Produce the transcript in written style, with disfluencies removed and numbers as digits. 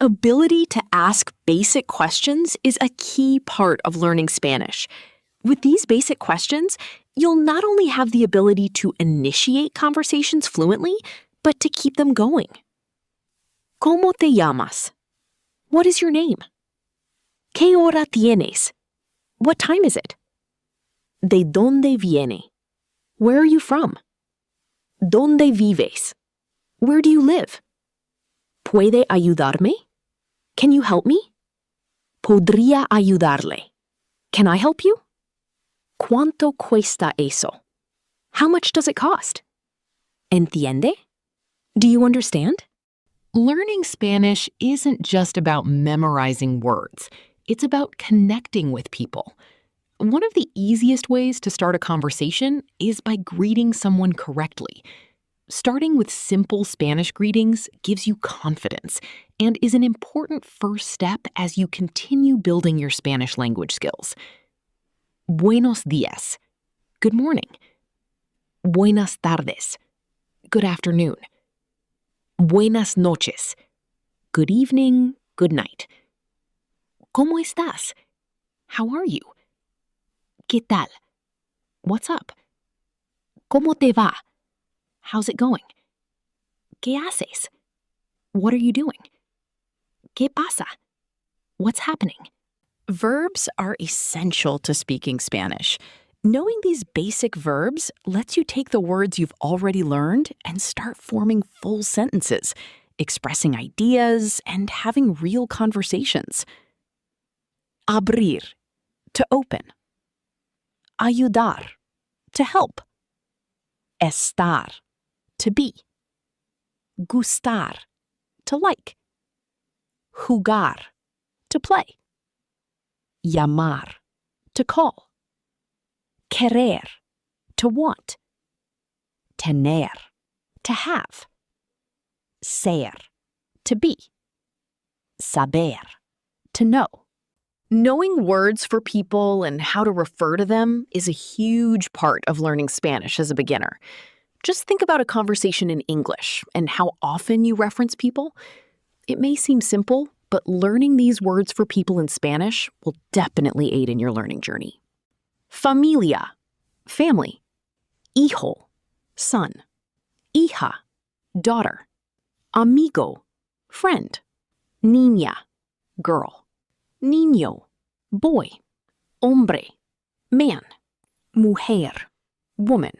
ability to ask basic questions is a key part of learning Spanish. With these basic questions, you'll not only have the ability to initiate conversations fluently, but to keep them going. ¿Cómo te llamas? What is your name? ¿Qué hora tienes? What time is it? ¿De dónde viene? Where are you from? ¿Dónde vives? Where do you live? ¿Puede ayudarme? Can you help me? ¿Podría ayudarle? Can I help you? ¿Cuánto cuesta eso? How much does it cost? ¿Entiende? Do you understand? Learning Spanish isn't just about memorizing words. It's about connecting with people. One of the easiest ways to start a conversation is by greeting someone correctly. Starting with simple Spanish greetings gives you confidence and is an important first step as you continue building your Spanish language skills. Buenos días. Good morning. Buenas tardes. Good afternoon. Buenas noches. Good evening, good night. ¿Cómo estás? How are you? ¿Qué tal? What's up? ¿Cómo te va? How's it going? ¿Qué haces? What are you doing? ¿Qué pasa? What's happening? Verbs are essential to speaking Spanish. Knowing these basic verbs lets you take the words you've already learned and start forming full sentences, expressing ideas, and having real conversations. Abrir, to open. Ayudar, to help. Estar, to be. Gustar, to like. Jugar, to play. Llamar, to call. Querer, to want. Tener, to have. Ser, to be. Saber, to know. Knowing words for people and how to refer to them is a huge part of learning Spanish as a beginner. Just think about a conversation in English and how often you reference people. It may seem simple, but learning these words for people in Spanish will definitely aid in your learning journey. Familia, family. Hijo, son. Hija, daughter. Amigo, friend. Niña, girl. Niño, boy. Hombre, man. Mujer, woman.